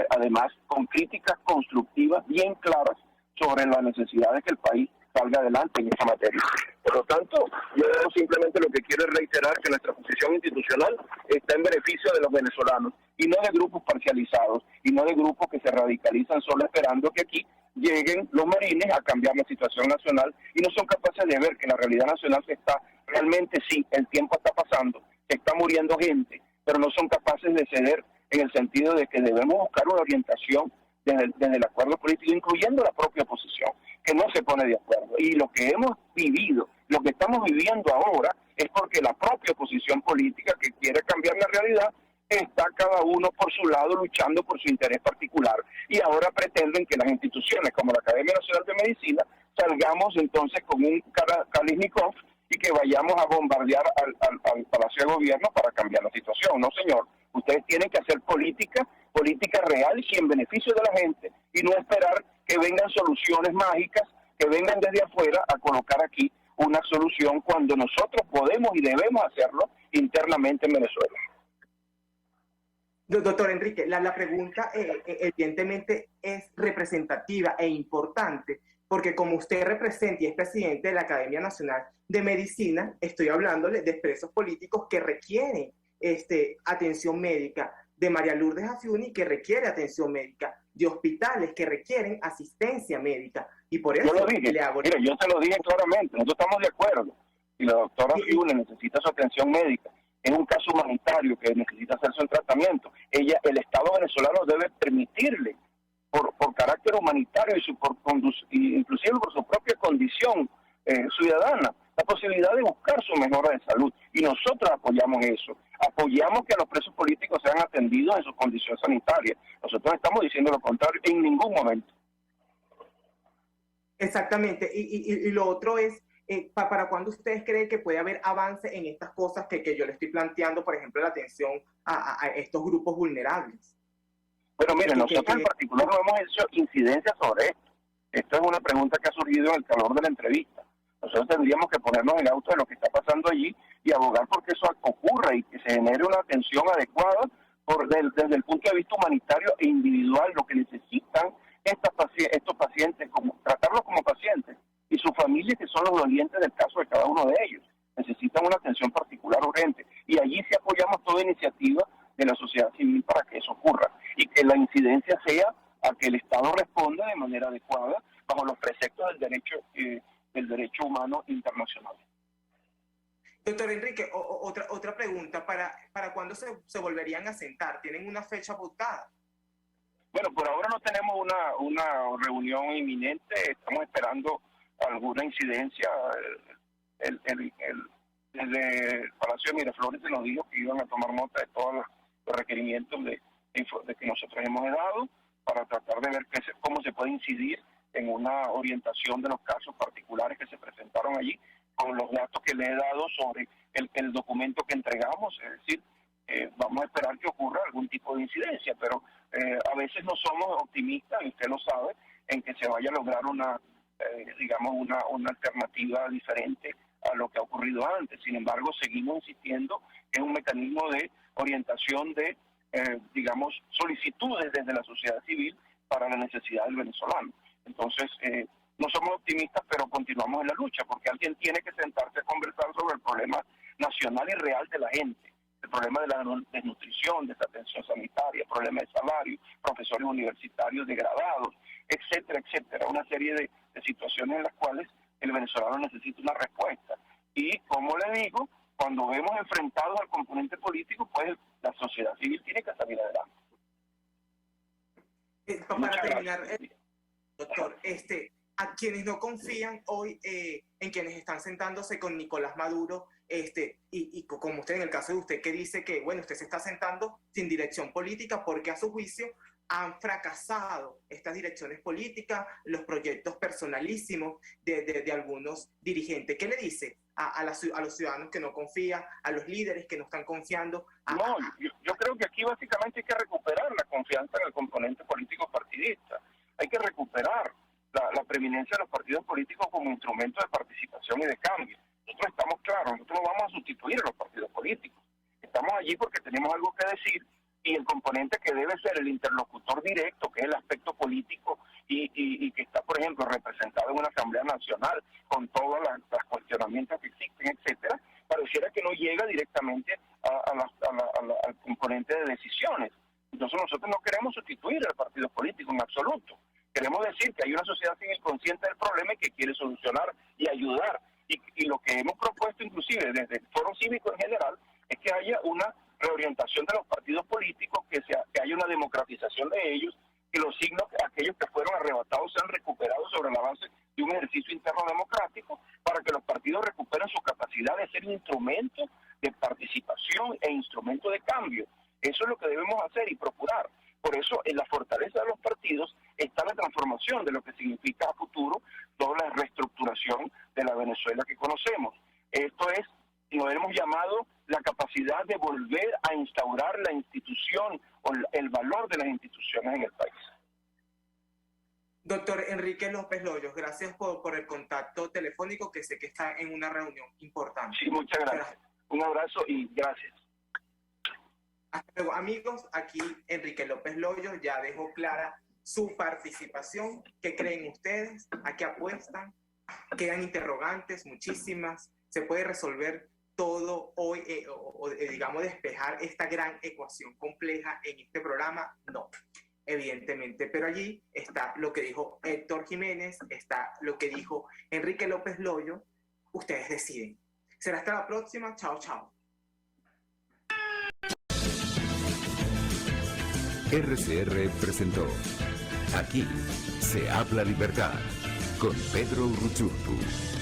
además con críticas constructivas bien claras sobre las necesidades que el país salga adelante en esa materia. Por lo tanto, yo simplemente lo que quiero es reiterar que nuestra posición institucional está en beneficio de los venezolanos y no de grupos parcializados y no de grupos que se radicalizan solo esperando que aquí lleguen los marines a cambiar la situación nacional y no son capaces de ver que la realidad nacional se está, realmente sí, el tiempo está pasando, se está muriendo gente, pero no son capaces de ceder en el sentido de que debemos buscar una orientación desde el acuerdo político, incluyendo la propia oposición, que no se pone de acuerdo. Y lo que hemos vivido, lo que estamos viviendo ahora, es porque la propia oposición política que quiere cambiar la realidad está cada uno por su lado luchando por su interés particular. Y ahora pretenden que las instituciones como la Academia Nacional de Medicina salgamos entonces con un Kalashnikov y que vayamos a bombardear al Palacio de Gobierno para cambiar la situación. No, señor. Ustedes tienen que hacer política real y en beneficio de la gente, y no esperar que vengan soluciones mágicas, que vengan desde afuera a colocar aquí una solución cuando nosotros podemos y debemos hacerlo internamente en Venezuela. Doctor Enrique, la pregunta evidentemente es representativa e importante, porque como usted representa y es presidente de la Academia Nacional de Medicina, estoy hablándole de presos políticos que requieren atención médica, de María Lourdes Afiuni, que requiere atención médica, de hospitales que requieren asistencia médica. Y por eso yo lo dije, le hago... Mira, yo te lo dije claramente, nosotros estamos de acuerdo. Y la doctora Afiuni necesita su atención médica. Es un caso humanitario que necesita hacerse un tratamiento. El Estado venezolano debe permitirle, por carácter humanitario y inclusive por su propia condición ciudadana, la posibilidad de buscar su mejora de salud. Y nosotros apoyamos eso. Apoyamos que los presos políticos sean atendidos en sus condiciones sanitarias. Nosotros estamos diciendo lo contrario en ningún momento. Exactamente. Y lo otro es, ¿para cuándo ustedes creen que puede haber avance en estas cosas que yo le estoy planteando, por ejemplo, la atención a estos grupos vulnerables? Bueno, miren, nosotros en particular no hemos hecho incidencia sobre esto. Esto es una pregunta que ha surgido en el calor de la entrevista. Nosotros tendríamos que ponernos en el auto de lo que está pasando allí y abogar porque eso ocurra y que se genere una atención adecuada desde el punto de vista humanitario e individual, lo que necesitan estos pacientes, tratarlos como pacientes, y sus familias, que son los dolientes del caso de cada uno de ellos. Necesitan una atención particular urgente. Y allí sí apoyamos toda iniciativa de la sociedad civil para que eso ocurra. Y que la incidencia sea a que el Estado responda de manera adecuada bajo los preceptos del derecho humano internacional. Doctor Enrique, otra pregunta. ¿Para cuándo se volverían a sentar? ¿Tienen una fecha pautada? Bueno, por ahora no tenemos una reunión inminente. Estamos esperando alguna incidencia. Desde el Palacio de Miraflores se nos dijo que iban a tomar nota de todos los requerimientos de que nosotros hemos dado para tratar de ver cómo se puede incidir en una orientación de los casos particulares que se presentaron allí, con los datos que le he dado sobre el documento que entregamos. Es decir, vamos a esperar que ocurra algún tipo de incidencia, pero a veces no somos optimistas, y usted lo sabe, en que se vaya a lograr una alternativa diferente a lo que ha ocurrido antes. Sin embargo, seguimos insistiendo en un mecanismo de orientación de, solicitudes desde la sociedad civil para la necesidad del venezolano. Entonces, no somos optimistas, pero continuamos en la lucha, porque alguien tiene que sentarse a conversar sobre el problema nacional y real de la gente, el problema de la desnutrición, desatención sanitaria, el problema de salario, profesores universitarios degradados, etcétera, etcétera. Una serie de situaciones en las cuales el venezolano necesita una respuesta. Y, como le digo, cuando vemos enfrentados al componente político, pues la sociedad civil tiene que salir adelante. Para terminar, doctor, a quienes no confían hoy en quienes están sentándose con Nicolás Maduro, y como usted, en el caso de usted, que dice que, bueno, usted se está sentando sin dirección política porque a su juicio han fracasado estas direcciones políticas, los proyectos personalísimos de algunos dirigentes. ¿Qué le dice a los ciudadanos que no confían, a los líderes que no están confiando? Yo creo que aquí básicamente hay que recuperar la confianza en el componente político partidista. Hay que recuperar la preeminencia de los partidos políticos como instrumento de participación y de cambio. Nosotros estamos claros, nosotros no vamos a sustituir a los partidos políticos. Estamos allí porque tenemos algo que decir, y el componente que debe ser el interlocutor directo, que es el aspecto político y que está, por ejemplo, representado en una Asamblea Nacional con todos los cuestionamientos que existen, etcétera, pareciera que no llega directamente al componente de decisiones. Entonces nosotros no queremos sustituir al partido político en absoluto. Queremos decir que hay una sociedad civil consciente del problema y que quiere solucionar y ayudar. Y lo que hemos propuesto inclusive desde el Foro Cívico en general es que haya una reorientación de los partidos políticos, que haya una democratización de ellos, que los signos, aquellos que fueron arrebatados, sean recuperados sobre la base de un ejercicio interno democrático, para que los partidos recuperen su capacidad de ser instrumento de participación e instrumento de cambio. Eso es lo que debemos hacer y procurar. Por eso, en la fortaleza de los partidos está la transformación de lo que significa a futuro toda la reestructuración de la Venezuela que conocemos. Esto es, lo hemos llamado la capacidad de volver a instaurar la institución o el valor de las instituciones en el país. Doctor Enrique López Loyos, gracias por el contacto telefónico, que sé que está en una reunión importante. Sí, muchas gracias. Un abrazo y gracias. Hasta luego, amigos. Aquí Enrique López Loyos ya dejó clara su participación. ¿Qué creen ustedes? ¿A qué apuestan? Quedan interrogantes, muchísimas. ¿Se puede resolver todo hoy digamos, despejar esta gran ecuación compleja en este programa? No, evidentemente. Pero allí está lo que dijo Héctor Jiménez, está lo que dijo Enrique López Loyos. Ustedes deciden. Será hasta la próxima. Chao, chao. RCR presentó Aquí se habla libertad con Pedro Ruchurtu.